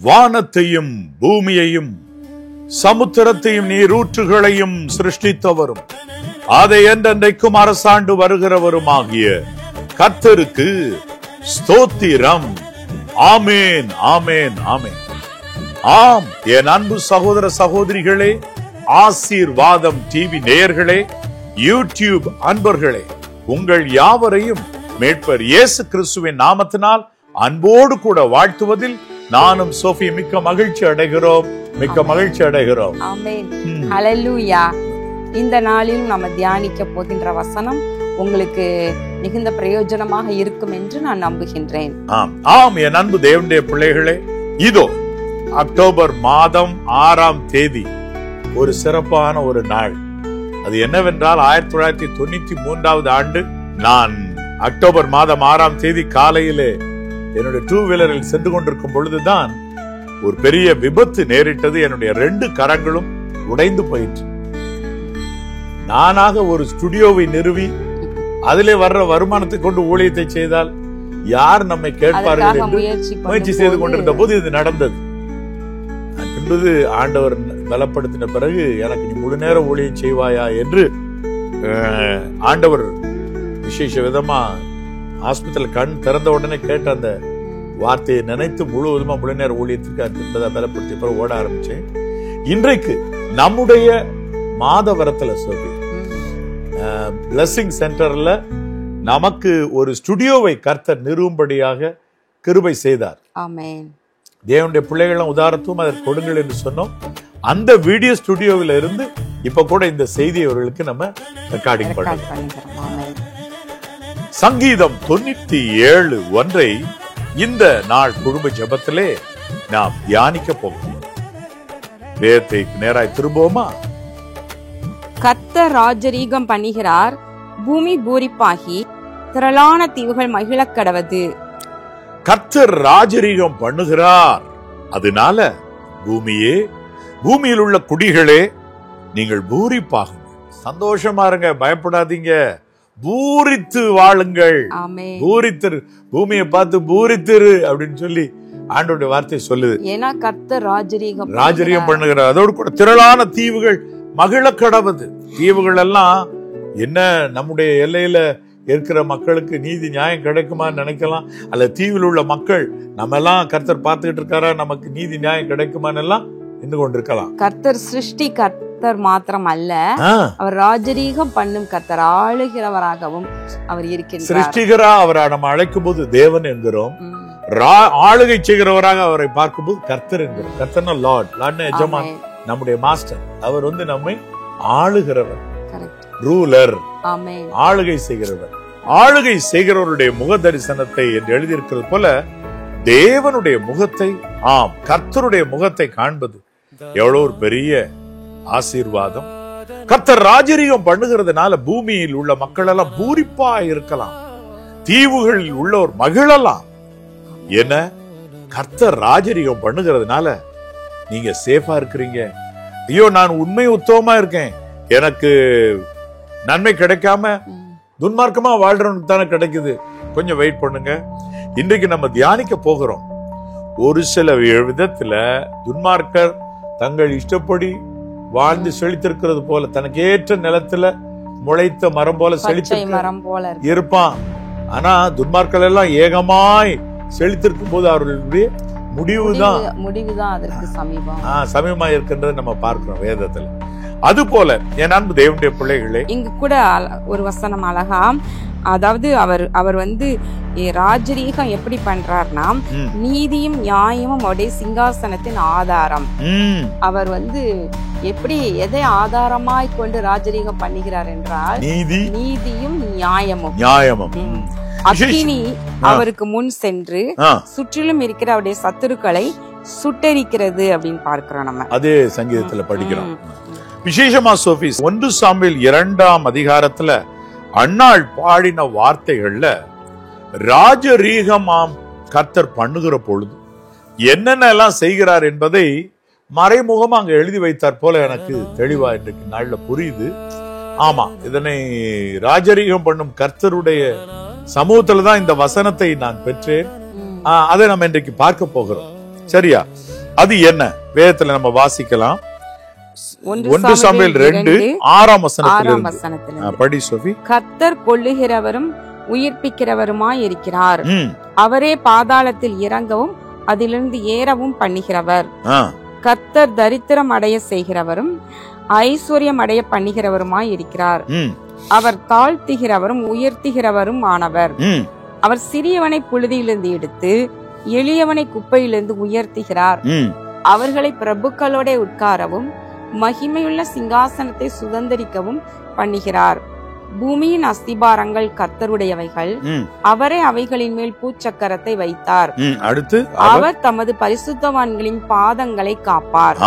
வானத்தையும் பூமியையும் சமுத்திரத்தையும் நீரூற்றுகளையும் சிருஷ்டித்தவரும் அதை என்றென்றைக்கும் அரசாண்டு வருகிறவருமாகிய கர்த்தருக்கு ஸ்தோத்திரம். ஆமேன், ஆமேன், ஆமேன். ஆம், என் அன்பு சகோதர சகோதரிகளே, ஆசீர்வாதம் டிவி நேயர்களே, யூடியூப் அன்பர்களே, உங்கள் யாவரையும் மீட்பர் இயேசு கிறிஸ்துவின் நாமத்தினால் அன்போடு கூட வாழ்த்துவதில் நானும் சோஃபி மிக்க மகிழ்ச்சி அடைகிறோம். ஆமென். ஹல்லேலூயா. இந்த நாளில் நம்ம தியானிக்க போகின்ற வசனம் உங்களுக்கு மிகுந்த பிரயோஜனமாக இருக்கும் என்று நான் நம்புகின்றேன். ஆம், என் அன்பு தேவனுடைய பிள்ளைகளே, இதோ அக்டோபர் மாதம் 6ஆம் தேதி ஒரு சிறப்பான ஒரு நாள். அது என்னவென்றால் 1993 ஆண்டு நான் அக்டோபர் மாதம் 6ஆம் தேதி காலையிலே என்னுடைய 2 வீலரில் சென்று கொண்டிருக்கும் பொழுதுதான் ஒரு பெரிய விபத்து நேரிட்டது. என்னுடைய 2 கரங்களும் உடைந்து போயிற்று. நானாக ஒரு ஸ்டுடியோவை நிறுவி அதிலே வர்ற வருமானத்தை கொண்டு ஊழியத்தை செய்தால் யார் நம்மை கேட்பார்கள் என்று முயற்சி செய்து கொண்டிருந்த போது இது நடந்தது. என்பது ஆண்டவர் பலப்படுத்தின பிறகு எனக்கு நீ முழு நேர ஊழியம் செய்வாயா என்று ஆண்டவர் விசேஷ விதமா ஹாஸ்பிட்டல் கண் திறந்த உடனே கேட்ட அந்த வார்த்தையை நினைத்து முழுவதுமா முழு நேர ஊழியத்திற்கு என்பதை பலப்படுத்திய பிறகு ஓட ஆரம்பிச்சேன். இன்றைக்கு நம்முடைய மாதவரத்துல சொல்லி பிளஸிங் சென்டர்ல நமக்கு ஒரு ஸ்டுடியோவை கர்த்தர் நிறுவும்படியாக கிருபை செய்தார். ஆமென். தேவனுடைய பிள்ளைகளும் உதாரணத்துவம் அதற்கு கொடுங்கள் என்று சொன்னோம். அந்த வீடியோ ஸ்டுடியோவில் இருந்து இப்ப கூட இந்த செய்தி அவர்களுக்கு நம்ம ரெக்கார்டிங் பண்ணோம். சங்கீதம் 97:1 இந்த நாள் குடும்ப ஜெபத்திலே நாம் தியானிக்க போகிறோம். வேதத்தை நேராய் திரும்புவோமா? கர்த்தர் ராஜரீகம் பண்ணுகிறார், பூமி பூரிப்பாகி திரளான தீவுகள் மகிழக் கடவது. கர்த்தர் ராஜரீகம் பண்ணுகிறார், அதனால பூமியே, பூமியில் உள்ள குடிகளே, நீங்கள் பூரிப்பாகுங்க, சந்தோஷமா இருங்க, பயப்படாதீங்க, பூரித்து வாழுங்கள். பூரித்து, பூமியை பார்த்து பூரித்திரு அப்படின்னு சொல்லி ஆண்டவருடைய வார்த்தை சொல்லுது. ஏன்னா கர்த்தர் ராஜரீகம் பண்ணுகிறார். அதோடு கூட திரளான தீவுகள் மகிழ கடவுது. தீவுகள் எல்லாம் என்ன, நம்முடைய எல்லையில இருக்கிற மக்களுக்கு நீதி நியாயம் கிடைக்குமான்னு நினைக்கலாம். அல்ல தீவில் உள்ள மக்கள் நம்ம எல்லாம் கர்த்தர் பார்த்துக்கிட்டு இருக்காரா, நமக்கு நீதி நியாயம் கிடைக்குமான்னு எல்லாம் இருந்து கொண்டிருக்கலாம். கர்த்தர் சிருஷ்டி கர்த்தர் மாத்திரம் அல்ல, அவர் ராஜரீகம் பண்ணும் கர்த்தர், ஆளுகிறவராகவும் அவர் இருக்கிறார். சிருஷ்டிகரா அவரை நம்ம அழைக்கும் போது தேவன் என்கிறோம், ஆளுகை செய்கிறவராக அவரை பார்க்கும் போது கர்த்தர் என்கிறோம். கர்த்தர்னா லார்ட், லார்ட்னா எஜமான், நம்முடைய மாஸ்டர். அவர் நம்மை ஆளுகிறவர், ரூலர், ஆளுகை செய்கிறவர். ஆளுகை செய்கிறவருடைய முக தரிசனத்தை என்று எழுதியிருக்கிறது போல தேவனுடைய முகத்தை, ஆம் கர்த்தருடைய முகத்தை காண்பது எவ்வளவு ஒரு பெரிய ஆசீர்வாதம். கர்த்தர் ராஜரீகம் பண்ணுகிறதுனால பூமியில் உள்ள மக்கள் எல்லாம் பூரிப்பா இருக்கலாம், தீவுகளில் உள்ளோர் மகிழலாம். என்ன, கர்த்தர் ராஜரீகம் பண்ணுகிறதுனால நீங்க சேஃபா இருக்கிறீங்க. ஐயோ, நான் உண்மை உத்தமமா இருக்கேன், எனக்கு நன்மை கிடைக்காம துன்மார்க்கமா வாழ்றவனுக்கு தானே கிடைக்குது. கொஞ்சம் வெயிட் பண்ணுங்க. இன்றைக்கு நம்ம தியானிக்க போகிறோம். ஒரு சில விதத்துல துன்மார்க்கர் தங்கள் இஷ்டப்படி வாழ்ந்து செழித்திருக்கிறது போல, தனக்கு ஏற்ற நிலத்துல முளைத்த மரம் போல செழித்து இருப்பான். ஆனா துன்மார்க்கர் எல்லாம் ஏகமாய் செழித்திருக்கும் போது அவர்களுடைய முடிவுதான் அதற்கு சமீபமா இருக்கின்றதை நம்ம பார்க்கிறோம் வேதத்துல. அது போல என் அன்பு தேவனுடைய பிள்ளைகளே, இங்கு கூட ஒரு வசனம் அழகா, அதாவது அவர் ராஜரீகம் எப்படி பண்றார்னா, நீதியும் நியாயமும் அவருடைய சிங்காசனத்தின் ஆதாரம். அவர் எப்படி எதை ஆதாரமாய் கொண்டு ராஜரீகம் பண்ணுகிறார் என்றால் நீதியும் நியாயமும். அக்கினி அவருக்கு முன் சென்று சுற்றிலும் இருக்கிற அவருடைய சத்துருக்களை சுட்டரிக்கிறது அப்படின்னு பார்க்கிறோம். நம்ம அதே சங்கீதத்துல படிக்கிறோம். விசேஷமா சோபி 1 சாமுவேல் 2ஆம் அதிகாரத்துல அன்னாள் பாடின வார்த்தைகள்ல ராஜரீகமாம் கர்த்தர் பண்ணுகிற பொழுது என்னென்ன எல்லாம் செய்கிறார் என்பதை மறைமுகமா அங்க எழுதி வைத்தார் போல எனக்கு தெளிவா இன்றைக்கு நாள்ல புரியுது. ஆமா, இதனை ராஜரீகம் பண்ணும் கர்த்தருடைய சமூகத்துல தான் இந்த வசனத்தை நான் பெற்றேன். அதை நம்ம இன்றைக்கு பார்க்க போகிறோம். சரியா? அது என்ன வேதத்துல நம்ம வாசிக்கலாம். 1 சாமுவேல் 2:6 வசனத்திலிருந்து படி சோஃபி. கர்த்தர் கொல்லுகிறவரும் உயிர்ப்பிக்கிறவருமாய் இருக்கிறார். அவரே பாதாளத்தில் இறங்கவும் அதிலிருந்து ஏறவும் பண்ணுகிறவர். கர்த்தர் தரித்திரம் அடைய செய்கிறவரும் ஐஸ்வர்யம் அடைய பண்ணுகிறவருமாய் இருக்கிறார். அவர் தாழ்த்துகிறவரும் உயர்த்துகிறவரும் ஆனவர். அவர் சிறியவனை புழுதியிலிருந்து எடுத்து எளியவனை குப்பையிலிருந்து உயர்த்துகிறார். அவர்களை பிரபுக்களோட உட்காரவும் மகிமையுள்ள சிங்காசனத்தை சுதந்தரிக்கவும் பண்ணுகிறார். பூமியின் அஸ்திபாரங்கள் கர்த்தருடையவைகள், அவரே அவைகளின் மேல் பூச்சக்கரத்தை வைத்தார். அடுத்து அவர் தமது பரிசுத்தவான்களின் பாதங்களை காப்பார்.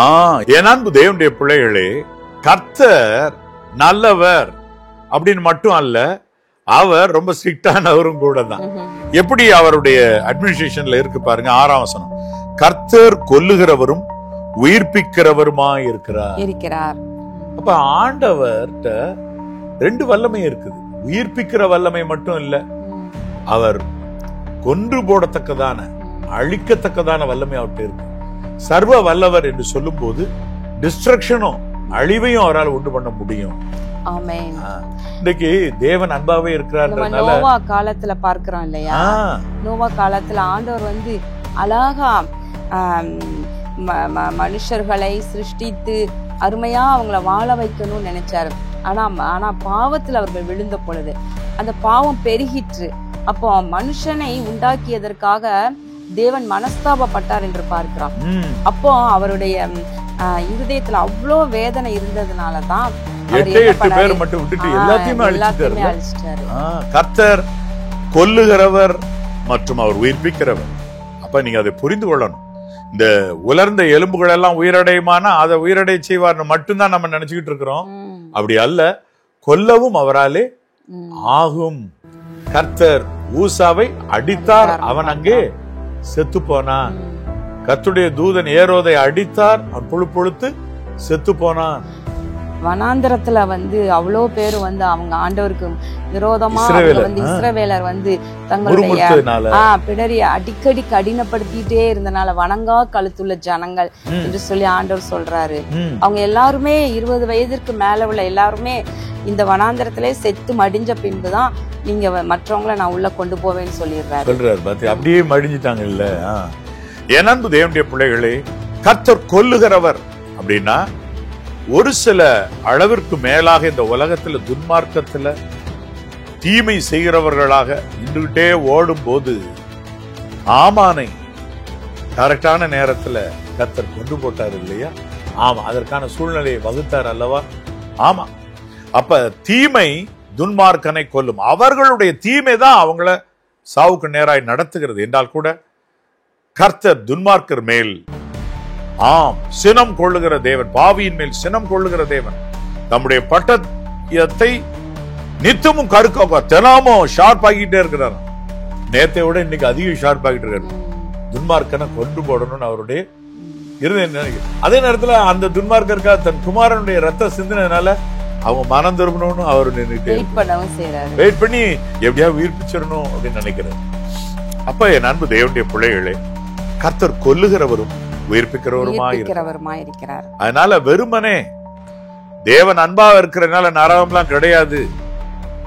என் அன்பு தேவனுடைய பிள்ளைகளே, கர்த்தர் நல்லவர் அப்படின்னு மட்டும் அல்ல, அவர் ரொம்ப ஸ்ட்ரிக்டானவரும் கூட தான். எப்படி அவருடைய அட்மினிஸ்ட்ரேஷன்ல இருக்கு பாருங்க. 6ஆம் வசனம். கர்த்தர் கொல்லுகிறவரும் உயிர்ப்பிக்கிறவருமாய் இருக்கிறார். அப்ப ஆண்டவர்கிட்ட 2 வல்லமை இருக்குது. உயிர்ப்பிக்கிற வல்லமை மட்டும் இல்ல, அவர் கொன்று போடத்தக்கதான அழிக்கத்தக்கதான வல்லமை அவர்கிட்ட இருக்கு. சர்வ வல்லவர் என்று சொல்லும் போது டிஸ்ட்ரக்ஷனும் அழிவையும் அவரால் உண்டு பண்ண முடியும். ஆமென். இன்னைக்கு தேவன் அன்பாவே இருக்கிறார்ன்றதுனால நோவா காலத்துல பார்க்கிறோம் இல்லையா? நோவா காலத்துல ஆண்டவர் வந்து அழகா மனுஷர்களை சிருஷ்டித்து அருமையா அவங்கள வாழ வைக்கணும்னு நினைச்சாரு. ஆனா பாவத்துல அவர்கள் விழுந்த பொழுது அந்த பாவம் பெருகிற்று. அப்போ மனுஷனை உண்டாக்கியதற்காக தேவன் மனஸ்தாபப்பட்டார் என்று பார்க்கிறோம். அப்போ அவருடைய இருதயத்துல அவ்வளோ வேதனை இருந்ததுனாலதான் கர்த்தர் கொல்லுகிறவர் மற்றும் அவர் உயிர்ப்பிக்கிறவர். அப்ப நீங்க அதை புரிந்து கொள்ளணும். இந்த உலர்ந்த எலும்புகள் எல்லாம் உயிரடையுமானா அதை உயிரடை செய்வார்னு மட்டும்தான் நம்ம நினைச்சுக்கிட்டு இருக்கிறோம். அப்படி அல்ல, கொல்லவும் அவராலே ஆகும். கர்த்தர் ஊசாவை அடித்தார், அவன் அங்கே செத்து போனான். கர்த்தருடைய தூதன் ஏரோதை அடித்தார், அவன் புழு புழுத்து செத்து போனான். வனாந்தரத்துல வந்து அவ்வளோ பேர் வந்து அவங்க ஆண்டவருக்கு விரோதமா வந்து இஸ்ரவேலர் வந்து தங்களுடைய பிடரி அடிக்கடி கடினப்படுத்திட்டே இருந்தனால வணங்கா கழுத்துள்ள ஜனங்கள் என்று சொல்லி ஆண்டவர் சொல்றாரு. அவங்க எல்லாருமே 20 வயதிற்கு மேல உள்ள எல்லாருமே இந்த வனாந்தரத்திலே செத்து மடிஞ்ச பின்புதான் நீங்க மற்றவங்களை நான் உள்ள கொண்டு போவேன்னு சொல்லிடுறாரு. அப்படியே மடிஞ்சிட்டாங்க இல்ல. என் அன்பு தேவனுடைய பிள்ளைகளே, கர்த்தர் கொல்லுகிறவர் அப்படின்னா ஒரு சில அளவிற்கு மேலாக இந்த உலகத்துல துன்மார்க்கத்துல தீமை செய்கிறவர்களாக நின்றுகிட்டே ஓடும் போது ஆமானை கரெக்டான நேரத்துல கர்த்தர் கொண்டு போட்டார் இல்லையா? ஆமா, அதற்கான சூழ்நிலையை வகுத்தார் அல்லவா? ஆமா. அப்ப தீமை துன்மார்க்கனை கொல்லும். அவர்களுடைய தீமை தான் அவங்கள சாவுக்கு நேராய் நடத்துகிறது என்றால் கூட கர்த்தர் துன்மார்க்கர் மேல் சினம் கொள்ளுகிற தேவன், பாவியின் மேல் சினம் கொள்ளுகிற தேவன். நம்முடைய பட்டயத்தை நித்தமும் கருக்க தினமும் ஷார்ப் ஆகிட்டே இருக்கிறார். நேத்தை விட இன்னைக்கு அதிகம் ஷார்ப் ஆகிட்டு இருக்காரு. துன்மார்க்கனை கொண்டு போடணும்னு அவருடைய இருந்தது. அதே நேரத்துல அந்த துன்மார்க்கருக்கா தன் குமாரனுடைய ரத்த சிந்தினால அவங்க மனம் திரும்பணும்னு அவர் நின்றுட்டு வெயிட் பண்ணி எப்படியா உயிர்ப்பிச்சிடணும் அப்படின்னு நினைக்கிறார். அப்ப என் அன்பு தேவனுடைய பிள்ளைகளே, கர்த்தர் கொல்லுகிறவரும் உயிர்ப்பிக்கிறவருமாய் இருக்கிறார். அதனால வெறுமனே தேவன் அன்பா இருக்கிறதுனால நரகம்லாம் கிடையாது,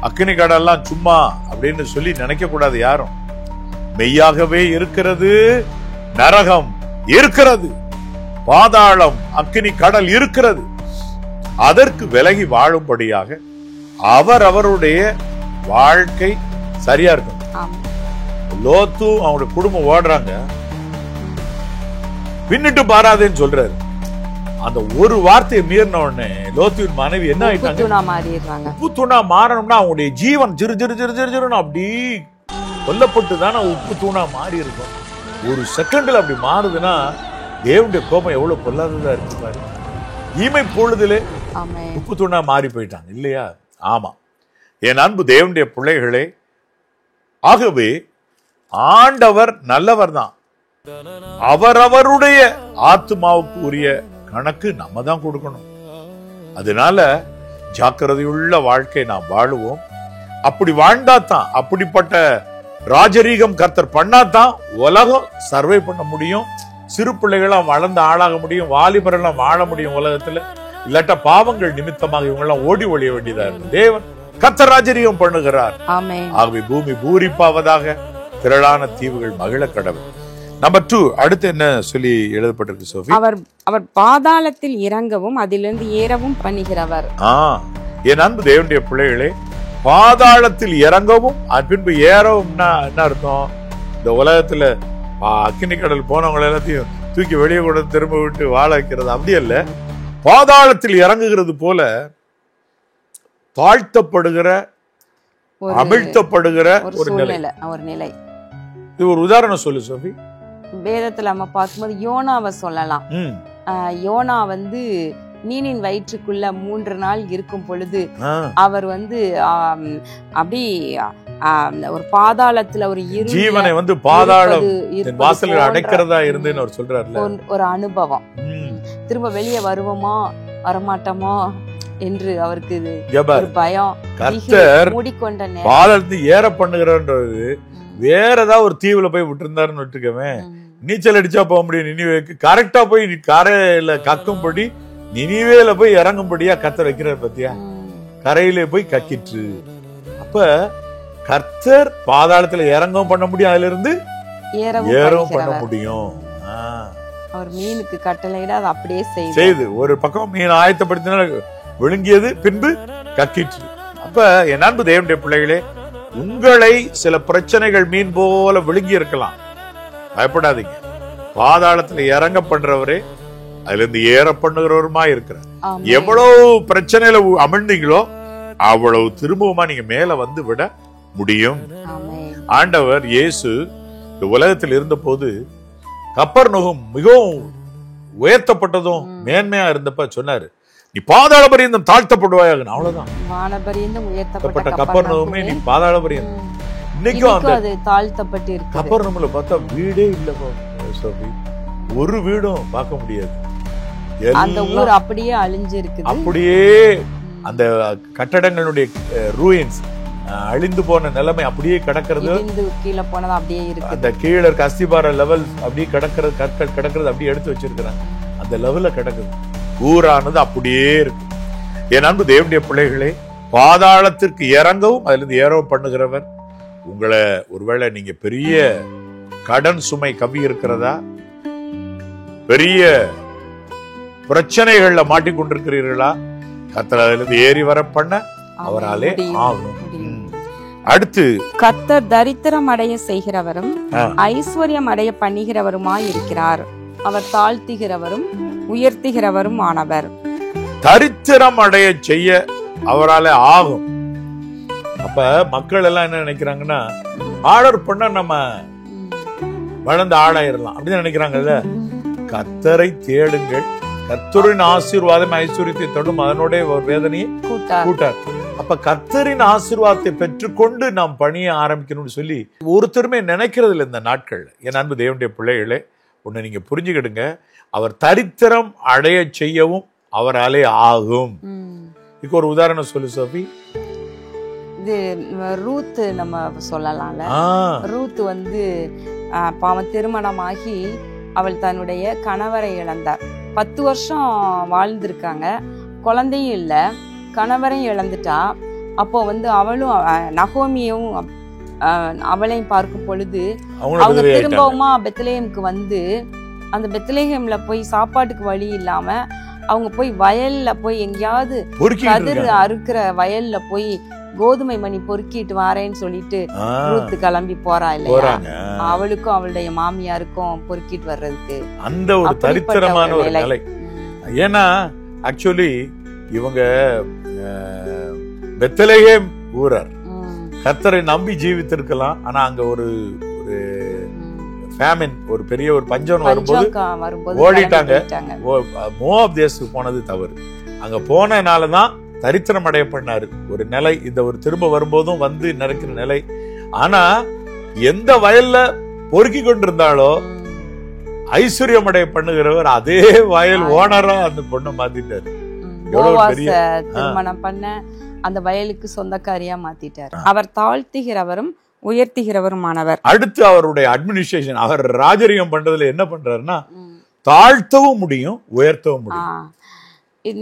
அக்கினி கடல்லாம் சும்மா அப்படின்னு சொல்லி நினைக்க கூடாது யாரும். மெய்யாகவே இருக்கிறது, நரகம் இருக்கிறது, பாதாளம் அக்கினி கடல் இருக்கிறது. அதற்கு விலகி வாழும்படியாக அவருடைய வாழ்க்கை சரியா இருக்கும். லோத்து அவங்களுடைய குடும்பம் ஓடுறாங்க, பின்னிட்டு பாராதேன்னு சொல்றாரு. அந்த ஒரு வார்த்தையை மீறின உடனே லோத்துவின் மனைவி என்ன ஆயிட்டாங்க? உப்பு தூணா மாறணும்னா அவங்களுடைய ஜீவன் ஜிரு ஜிரு ஜிரு ஜிரு ஜிருன்னு அப்படி கொல்லப்பட்டு தானே உப்பு தூணா மாறி இருக்கும். ஒரு செகண்ட்ல அப்படி மாறுதுன்னா தேவனுடைய கோபம் எவ்வளவு பொல்லாததா இருக்கு பாரு. ஈமை பொழுதிலே உப்பு தூணா மாறி போயிட்டாங்க இல்லையா? ஆமா, என் அன்பு தேவனுடைய பிள்ளைகளே, ஆகவே ஆண்டவர் நல்லவர் தான். அவரவருடைய ஆத்மாவுக்கு உரிய கணக்கு நம்ம தான் கொடுக்கணும். அதனால ஜாக்கிரதையுள்ள வாழ்க்கை நாம் வாழுவோம். அப்படி வாழ்ந்தாதான், அப்படிப்பட்ட ராஜரீகம் கர்த்தர் பண்ணாதான் உலகம் சர்வை பண்ண முடியும். சிறு பிள்ளைகளாம் வளர்ந்து ஆளாக முடியும், வாலிபரெல்லாம் வாழ முடியும் உலகத்துல. இல்லாட்ட பாவங்கள் நிமித்தமாக இவங்க எல்லாம் ஓடி ஒழிய வேண்டியதா இருக்கு. தேவன் கர்த்தர் ராஜரீகம் பண்ணுகிறார். ஆகவே பூமி பூரிப்பாவதாக, திரளான தீவுகள் மகிழ கடவுள். நம்பர் 2, அடுத்து என்ன சொல்லி எழுதப்பட்டிருக்கு சோஃபி? அவர் பாதாளத்தில் இறங்கவும் அதிலிருந்து ஏறவும் பண்ணுகிறவர். என் அன்பு தேவனுடைய பிள்ளைகளே, பாதாளத்தில் இறங்கவும் பின்பு ஏறவும்னா என்ன அர்த்தம்? இந்த உலகத்துல அக்கினி கடல் போனவங்களை எல்லாத்தையும் தூக்கி வெளியே கூட திரும்ப விட்டு வாழ வைக்கிறது அப்படி அல்ல. பாதாளத்தில் இறங்குகிறது போல தாழ்த்தப்படுகிற, அமிழ்த்தப்படுகிற ஒரு நிலை. இது ஒரு உதாரணம் சொல்லு சோஃபி. வேதத்துல நம்ம பார்க்கும்போது யோனாவை சொல்லலாம். யோனா வந்து மீனின் வயிற்றுக்குள்ள 3 நாள் இருக்கும் பொழுது அவர் வந்து அப்படி ஒரு பாதாளத்துல ஒரு ஜீவனை வந்து பாதாளம் வாசல்ல அடைக்கிறதா இருந்துன்னு அவர் சொல்றாருல, ஒரு அனுபவம். திரும்ப வெளியே வருவோமா வரமாட்டோமா என்று அவருக்கு ஒரு பயம். கர்த்தர் பாதாளத்தை ஏற பண்ணுகிறன்றது வேற ஏதாவது ஒரு தீவுல போய் விட்டு இருந்தாருன்னு விட்டுக்கவே, நீச்சல் அடிச்சா போக முடியும் நினிவேக்கு. கரெக்டா போய் கரையில கக்கும்படி நினிவேல போய் இறங்கும்படியா கர்த்தர் வைக்கிறார் பத்தியா. கரையில போய் கக்கிற்று. அப்ப கர்த்தர் பாதாளத்துல இறங்கவும் பண்ண முடியும், அதுல இருந்து ஏறவும் பண்ண முடியும். அவர் மீனுக்கு கட்டளையிட அது அப்படியே செய்து ஒரு பக்கம் மீன் ஆயத்தப்படுத்தின விழுங்கியது, பின்பு கக்கிற்று. அப்ப என் அன்பு தேவனுடைய பிள்ளைகளே, உங்களை சில பிரச்சனைகள் மீன் போல விழுங்கி இருக்கலாம். பயப்படாதீங்க. பாதாளத்துல இறங்க பண்றவரே அதுல இருந்து ஏற பண்ணுகிறவருமா இருக்கிறார். எவ்வளவு பிரச்சனையில அமிழ்ந்தீங்களோ அவ்வளவு திரும்பவுமா நீங்க மேல வந்து விட முடியும். ஆண்டவர் இயேசு இந்த உலகத்தில் இருந்த போது கப்பர்நகூம் மிகவும் உயர்த்தப்பட்டதும் மேன்மையா இருந்தப்ப சொன்னாரு, நீ பாதாள பரியந்தம் தாழ்த்தப்படுவாயாக. அவ்வளவுதான். வானபரியந்தம் உயர்த்தப்பட்ட கப்பர்நகூமே நீ பாதாள பரியந்தம். இன்னைக்கும் அந்த தாழ்த்தப்பட்டு இருக்கு. கப்பர்நகூம்ல பார்த்தா வீடே இல்ல சோஃபி, ஒரு வீடும் பார்க்க முடியாது. அந்த ஊர் அப்படியே அழிஞ்சு இருக்குது. அப்படியே அந்த கட்டடங்களுடைய ரூயின்ஸ், அழிந்து போன நிலைமை அப்படியே கிடக்கிறது. கீழே போனது அப்படியே இருக்கு. அந்த கீழே இருக்க அஸ்திபார லெவல் அப்படியே கிடக்கிறது, கற்கள் கிடக்கிறது அப்படியே எடுத்து வச்சிருக்கிறாங்க. அந்த லெவல்ல கிடக்குது. ஊரானது அப்படியே இருக்கு. என் அன்பு தேவனுடைய பிள்ளைகளே, பாதாளத்திற்கு இறங்கவும் அதுல இருந்து ஏறவும் பண்ணுகிறவர். உங்களை ஒருவேளை நீங்க பெரிய கடன் சுமை கவி இருக்கிறதா, பெரிய பிரச்சனைகள்ல மாட்டிக்கொண்டிருக்கிறீர்களா, கர்த்தர் அதிலிருந்து ஏறி வர பண்ண அவராலே ஆகும். அடுத்து, கர்த்தர் தரித்திரம் அடைய செய்கிறவரும் ஐஸ்வர்யம் அடைய பண்ணுகிறவருமாய் இருக்கிறார். அவர் தாழ்த்துகிறவரும் உயர்த்துகிறவரும் ஆனவர். தரித்திரம் அடைய செய்ய அவராலே ஆகும். அப்ப மக்கள் எல்லாம் என்ன நினைக்கிறாங்கன்னா, ஆர்டர் பண்ண நம்ம வளர்ந்து ஆளாயிரலாம் அப்படின்னு நினைக்கிறாங்கல்ல. கர்த்தரை தேடுங்கள், கர்த்தரின் ஆசீர்வாதம் ஐஸ்வர்யத்தை தொடும், அதனுடைய ஒரு வேதனையை கூட்டார். அப்ப கர்த்தரின் ஆசீர்வாதத்தை பெற்றுக்கொண்டு நாம் பணியை ஆரம்பிக்கணும்னு சொல்லி ஒருத்தருமே நினைக்கிறது இல்லை இந்த நாட்கள். என் அன்பு தேவனுடைய பிள்ளைகளே, ஒண்ணு நீங்க புரிஞ்சுக்கிடுங்க, அவர் தரித்திரம் அடைய செய்யவும் அவராலே ஆகும். இதுக்கு ஒரு உதாரணம் சொல்லு சோபி. இது ரூத் நம்ம சொல்லலாம்ல. ரூத் வந்து பாவம் திருமணமாகி அவள் தன்னுடைய கணவரை இழந்தார். 10 வருஷம் வாழ்ந்திருக்காங்க, குழந்தையும் இல்ல, கணவரையும் இழந்துட்டா. அப்போ வந்து அவளும் நகோமியும் அவளையும் பார்க்கும் பொழுது அவங்க திரும்பவுமா பெத்லஹேமுக்கு வந்து அந்த பெத்லஹேம்ல போய் சாப்பாட்டுக்கு வழி இல்லாம அவங்க போய் வயல்ல போய் எங்கேயாவது கதிர் அறுக்கிற வயல்ல போய் கோதுமை மணி பொறுக்கிட்டு வாரேன்னு சொல்லிட்டு ரூத் கிளம்பி போறா இல்லையா. அவளுக்கும் அவளுடைய மாமியாருக்கும் பொறுக்கிட்டு வர்றதுக்கு அந்த ஒரு தரித்திரமான ஒரு நிலை. ஏன்னா ஆக்சுவலி இவங்க பெத்லஹேம் ஊரர், கர்த்தரை நம்பி ஜீவித்திருக்கலாம். ஆனா அங்க ஒரு ஃபேமின், ஒரு பெரிய ஒரு பஞ்சம் வரும்போது ஓடிட்டாங்க. மோவாப் தேசத்துக்கு போனது தவறு. அங்க போனனாலதான் தரித்திரம் அடைய பண்ணாரு. ஒரு நிலை இந்த ஒரு திரும்ப வரும்போதும் வந்து நடக்கிற நிலை. ஆனா எந்த வயல்ல பொறுக்கி கொண்டிருந்தாலோ ஐஸ்வர்யம் அடைய பண்ணுகிறவர் அதே வயல் ஓனரா அந்த பொண்ணை மாத்திட்டாரு. திருமணம் பண்ண அந்த வயலுக்கு சொந்தக்காரியா மாத்திட்டாரு. அவர் தாழ்த்துகிறவரும் உயர்த்துகிறவருமானவர். அடுத்து அவருடைய அட்மினிஸ்ட்ரேஷன், அவர் ராஜரிகம் பண்றதுல என்ன பண்றாருன்னா தாழ்த்தவும் முடியும் உயர்த்தவும் முடியும்.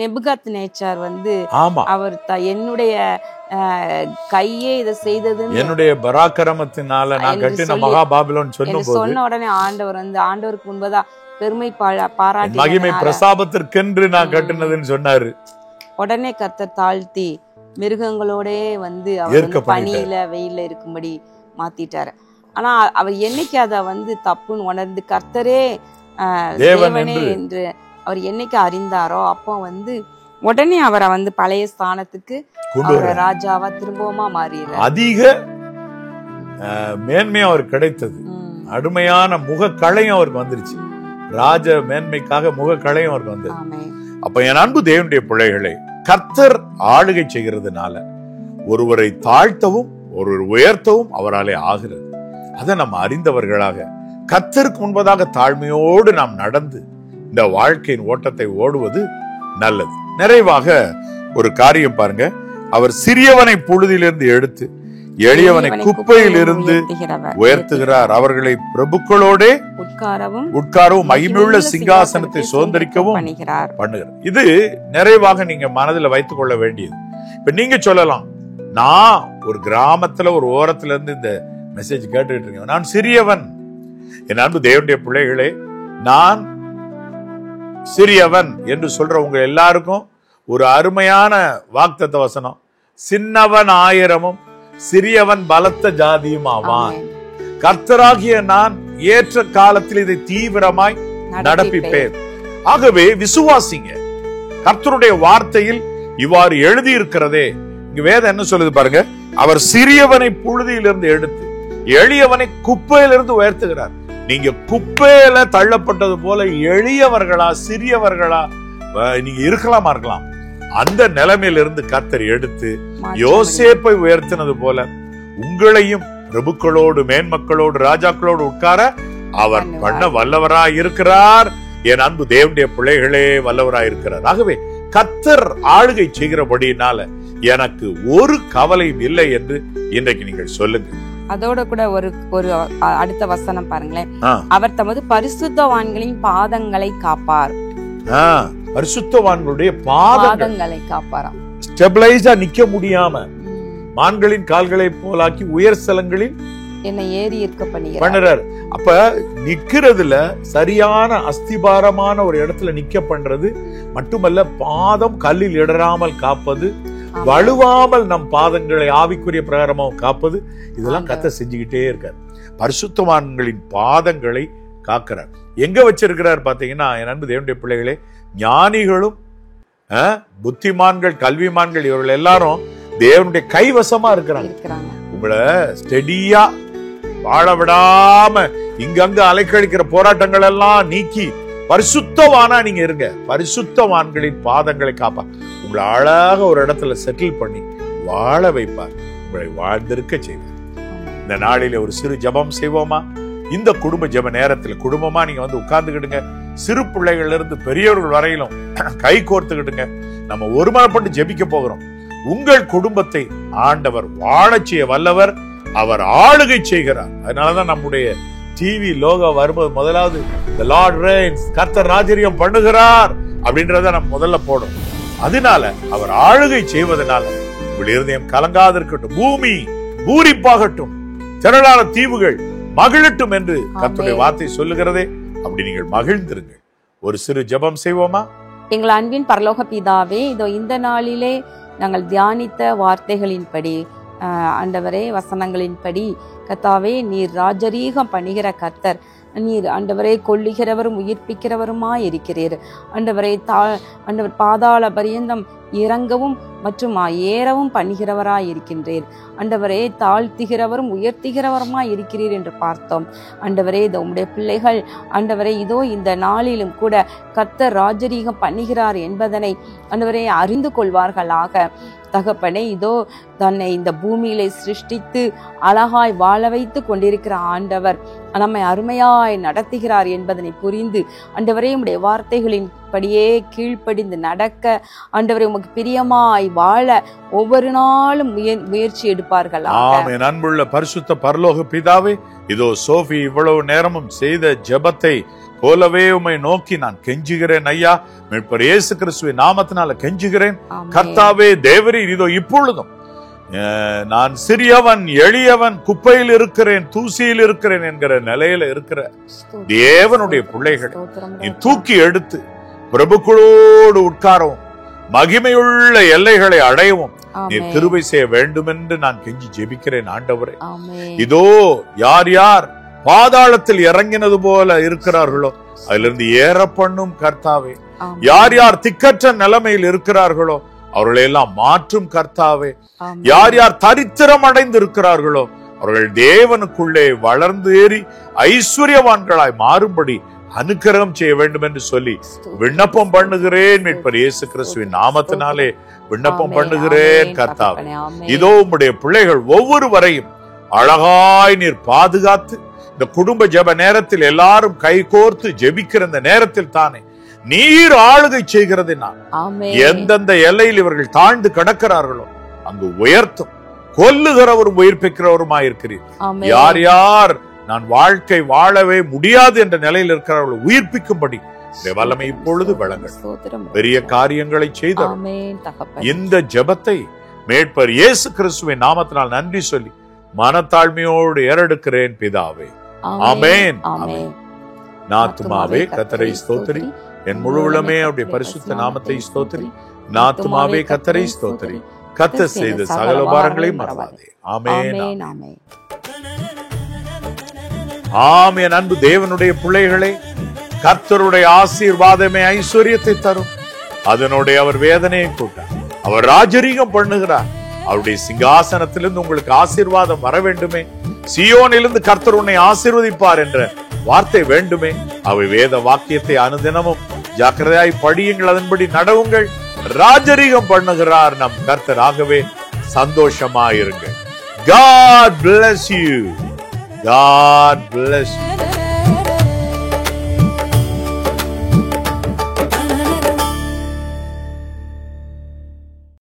நெபுகாத் நேச்சார் வந்து ஆமா, அவர் என்னுடைய கையே இதை செய்தது, என்னுடைய பராக்கிரமத்தினால நான் கட்டின மகா பாபிலோன் சொன்ன உடனே ஆண்டவர் வந்து ஆண்டவருக்கு முன்பதா பெருமை பாராட்டி மகிமை பிரசாபத்திற்கென்று நான் கட்டினதுன்னு சொன்னாரு. உடனே கர்த்தர் தாழ்த்தி மிருகங்களோட வந்து அவர் பனியில வெயில இருக்கும்படி மாத்திட்டாரு. ஆனா அவர் என்னைக்கு அத வந்து தப்புன்னு உணர்ந்து கர்த்தரே தேவனே என்று அவர் என்னைக்கு அறிந்தாரோ அப்போ வந்து உடனே அவரை வந்து பழைய ஸ்தானத்துக்கு ராஜாவா திரும்பவுமா மாறிடுறார். அதிக மேன்மையா அவருக்கு கிடைத்தது. அருமையான முகக்களையும் அவருக்கு வந்துருச்சு. ராஜ மேன்மைக்காக முகக்களையும் அவருக்கு வந்தது. அப்ப என் அன்பு தேவனுடைய பிள்ளைகளை, கர்த்தர் ஆளுகை செய்கிறதுனால ஒருவரை தாழ்த்தவும் ஒருவர் உயர்த்தவும் அவராலே ஆகிறது. அதை நம்ம அறிந்தவர்களாக கர்த்தருக்கு முன்பதாக தாழ்மையோடு நாம் நடந்து இந்த வாழ்க்கையின் ஓட்டத்தை ஓடுவது நல்லது. நிறைவாக ஒரு காரியம் பாருங்க. அவர் சிறியவனை புழுதியிலிருந்து எடுத்து எளியவனை குப்பையில் இருந்து உயர்த்துகிறார். அவர்களை பிரபுக்களோட உட்காரவும் மகிமையுள்ள சிங்காசனத்தை சுதந்திரிக்கவும் பண்ணுகிறார். இது நிறைவாக நீங்க மனதில் வைத்துக் கொள்ள வேண்டியது. இப்ப நீங்க சொல்லலாம், நான் ஒரு கிராமத்துல ஒரு ஓரத்துல இருந்து இந்த மெசேஜ் கேட்டுட்டு இருக்கேன், நான் சிறியவன். என் அன்பு தேவனுடைய பிள்ளைகளே, நான் சிறியவன் என்று சொல்ற உங்க எல்லாருக்கும் ஒரு அருமையான வாக்தத்த வசனம், சின்னவன் ஆயிரமும் சிறியவன் பலத்த ஜாதியும் ஆவான். கர்த்தராகிய நான் ஏற்ற காலத்தில் இதை தீவிரமாய் நடப்பிப்பேன். ஆகவே விசுவாசிங்க. கர்த்தருடைய வார்த்தையில் இவ்வாறு எழுதி இருக்கிறதே. இங்க வேதம் என்ன சொல்லுது பாருங்க. அவர் சிறியவனை புழுதியிலிருந்து எடுத்து எளியவனை குப்பையிலிருந்து உயர்த்துகிறார். நீங்க குப்பையில தள்ளப்பட்டது போல எளியவர்களா சிறியவர்களா நீங்க இருக்கலாம். அந்த நிலைமையிலிருந்து கர்த்தர் எடுத்து யோசேப்பை உயர்த்தினது போல உங்களையும் பிரபுக்களோடு மேன்மக்களோடு ராஜாக்களோடு உட்கார அவர் பண்ண வல்லவராய் இருக்கிறார். என் அன்பு தேவனுடைய பிள்ளைகளே வல்லவராய் இருக்கிறார். ஆகவே கர்த்தர் ஆளுகை செய்கிறபடியினால எனக்கு ஒரு கவலையும் இல்லை என்று இன்றைக்கு நீங்கள் சொல்லுங்க. அதோட கூட ஒரு அடுத்த வசனம் பாருங்களேன். அவர் தமது பரிசுத்தவான்களின் பாதங்களை காப்பார். பரிசுத்தவான்களுடைய பாதங்களை காப்பாராம். ஸ்டெபிளைஸா நிக்க முடியாம மான்களின் கால்களை போலாக்கி உயர் ஸ்தலங்களில் என்னை ஏறி இருக்க பண்ணுறார். அப்ப நிக்கிறதுல சரியான அஸ்திபாரமான ஒரு இடத்துல நிக்க பண்றது மட்டுமல்ல, பாதம் கல்லில் இடராமல் காப்பது, வலுவாமல் நம் பாதங்களை ஆவிக்குரிய பிரகாரமாக காப்பது, இதெல்லாம் கர்த்தர் செஞ்சுக்கிட்டே இருக்கார். பரிசுத்தவான்களின் பாதங்களை காக்கிறார். எங்க வச்சிருக்கிறார் பாத்தீங்கன்னா, என் அன்பு தேவனுடைய பிள்ளைகளே, ஞானிகளும் புத்திமான்கள் கல்விமான்கள் இவர்கள் எல்லாரும் தேவனுடைய கைவசமா இருக்கிறாங்க. உங்களை ஸ்டெடியா வாழ விடாம இங்கங்க அலைக்கழிக்கிற போராட்டங்கள் எல்லாம் நீக்கி பரிசுத்தவானா நீங்க இருங்க. பரிசுத்தவான்களின் பாதங்களை காப்பா. உங்களை அழகாக ஒரு இடத்துல செட்டில் பண்ணி வாழ வைப்பார். உங்களை வாழ்ந்திருக்க செய்வார். இந்த நாளில ஒரு சிறு ஜபம் செய்வோமா? இந்த குடும்ப ஜப நேரத்துல குடும்பமா நீங்க வந்து உட்கார்ந்துக்கிடுங்க. சிறு பிள்ளைகள்ல இருந்து பெரியவர்கள் வரையிலும் கை கோர்த்துக்கிடுங்க. நம்ம ஒருமனப்பட்டு ஜெபிக்க போகிறோம். உங்கள் குடும்பத்தை ஆண்டவர் வாழச் செய்ய வல்லவர். அவர் ஆளுகை செய்கிறார். அதனாலதான் நம்முடைய டிவி லோகோ வரும்போது முதலாவது the Lord reigns, கர்த்தர் ராஜரிகம் பண்ணுகிறார் அப்படின்றத நம்ம முதல்ல போடும். அதனால அவர் ஆளுகை செய்வதனால உங்கள் இருதயம் கலங்காதிருக்கட்டும், பூமி பூரிப்பாகட்டும், திரளான தீவுகள் மகிழட்டும் என்று கர்த்தருடைய வார்த்தை சொல்லுகிறதே. அப்படி நீங்கள் மகிழ்ந்திருங்கள். ஒரு சிறு ஜெபம் செய்வோமா? எங்கள் அன்பின் பரலோக பிதாவே, இதோ இந்த நாளிலே நாங்கள் தியானித்த வார்த்தைகளின்படி ஆண்டவரே, வசனங்களின்படி கர்த்தாவே, நீர் ராஜரீகம் பண்ணுகிற கர்த்தர், நீர் ஆண்டவரை கொல்லுகிறவரும் உயிர்ப்பிக்கிறவருமாய் இருக்கிறீர். ஆண்டவரை ஆண்டவர் பாதாள பரியந்தம் இறங்கவும் மற்றும் ஏறவும் பண்ணுகிறவராய் இருக்கின்றீர். ஆண்டவரே, தாழ்த்துகிறவரும் உயர்த்துகிறவருமாய் இருக்கிறீர் என்று பார்த்தோம். ஆண்டவரே, இதோ உம்முடைய பிள்ளைகள் ஆண்டவரே, இதோ இந்த நாளிலும் கூட கர்த்தர் ராஜரீகம் பண்ணுகிறார் என்பதனை ஆண்டவரே அறிந்து கொள்வார்களாக. தகப்பனே, இதோ தன்னை இந்த பூமியிலே சிருஷ்டித்து அழகாய் வாழ வைத்து கொண்டிருக்கிற ஆண்டவர் நம்மை அருமையாய் நடத்துகிறார் என்பதனை புரிந்து ஆண்டவரே உம்முடைய வார்த்தைகளின் படியே கீழ்ப்படிந்து நடக்க ஆண்டவரே உமக்கு பிரியமாய் வாழ ஒவ்வொரு நாளும் முயற்சி எடுப்பார்கள். ஆமென். அன்புள்ள பரிசுத்த பரலோக பிதாவே, இதோ சோஃபி இவ்வளவு நேரமும் செய்த ஜெபத்தை போலவே உம்மை நோக்கி நான் கெஞ்சுகிறேன் ஐயா. மீட்பர் இயேசு கிறிஸ்துவின் நாமத்தினால கெஞ்சுகிறேன். கர்த்தாவே தேவரீர், இதோ இப்பொழுதும் நான் சிறியவன், எளியவன், குப்பையில் இருக்கிறேன், தூசியில் இருக்கிறேன் என்கிற நிலையில இருக்கிற தேவனுடைய பிள்ளைகள் நீ தூக்கி எடுத்து பிரபுக்களோடு உட்காரவும் மகிமையுள்ள எல்லைகளை அடையவும் நீர் கிருபை செய்ய வேண்டும் என்று நான் கெஞ்சி ஜெபிக்கிறேன் ஆண்டவரே. இதோ யார் யார் பாதாளத்தில் இறங்கினது போல இருக்கிறார்களோ அதிலிருந்து ஏற பண்ணும் கர்த்தாவே. யார் யார் திக்கற்ற நிலைமையில் இருக்கிறார்களோ அவர்களை எல்லாம் மாற்றும் கர்த்தாவே. யார் யார் தரித்திரம் அடைந்து இருக்கிறார்களோ அவர்கள் தேவனுக்குள்ளே வளர்ந்து ஏறி ஐஸ்வர்யவான்களாய் மாறும்படி அனுக்கிரகம் செய்ய வேண்டும் என்று சொல்லி விண்ணப்பம் பண்ணுகிறேன். மீட்பர் இயேசு கிறிஸ்துவின் நாமத்தினாலே விண்ணப்பம் பண்ணுகிறேன் கர்த்தாவே. இதோ உம்முடைய பிள்ளைகள் ஒவ்வொருவரையும் அழகாய் நீர் பாதுகாத்து இந்த குடும்ப ஜெப நேரத்தில் எல்லாரும் கை கோர்த்து ஜெபிக்கிற இந்த நேரத்தில் தானே நீர் ஆளுகை செய்கிறதினால் எந்தெந்த எல்லையில் இவர்கள் தாழ்ந்து கிடக்கிறார்களோ அங்கு உயர்த்தும். கொல்லுகிறவரும் உயிர்ப்பிக்கிறவருமாயிருக்கிறீர். யார் யார் நான் வாழ்க்கை வாழவே முடியாது என்ற நிலையில் இருக்கிறவர்களை உயிர்ப்பிக்கும்படி வல்லமை இப்பொழுது வழங்கட்டும். பெரிய காரியங்களை செய்த இந்த ஜெபத்தை மீட்பர் இயேசு கிறிஸ்துவின் நாமத்தினால் நன்றி சொல்லி மனத்தாழ்மையோடு ஏறெடுக்கிறேன் பிதாவே. ஆமென். நாத்துமாவே கர்த்தரை ஸ்தோத்திரி, என் முழு உள்ளமே அவருடைய பரிசுத்த நாமத்தை ஸ்தோத்திரி. நாத்துமாவே கர்த்தரை ஸ்தோத்திரி, கர்த்தர் செய்த சகல உபகாரங்களையும் மறவாதே. ஆமென். ஆமென். அன்பு தேவனுடைய பிள்ளைகளே, கர்த்தருடைய ஆசீர்வாதமே ஐஸ்வர்யத்தை தரும். அதனுடைய அவர் வேதனையை கூட்டார். அவர் ராஜரீகம் பண்ணுகிறார். அவருடைய சிங்காசனத்திலிருந்து உங்களுக்கு ஆசீர்வாதம் வர வேண்டுமே, சீயோனிலிருந்து கர்த்தர் உன்னை ஆசீர்வதிப்பார் என்ற வார்த்தை வேண்டுமே, அவை வேத வாக்கியத்தை அனுதினமும் ஜாக்கிரதையாய் படியுங்கள், அதன்படி நடவுங்கள். ராஜரீகம் பண்ணுகிறார் நம் கர்த்தர். ஆகவே சந்தோஷமாயிருங்க. God bless you. God bless you.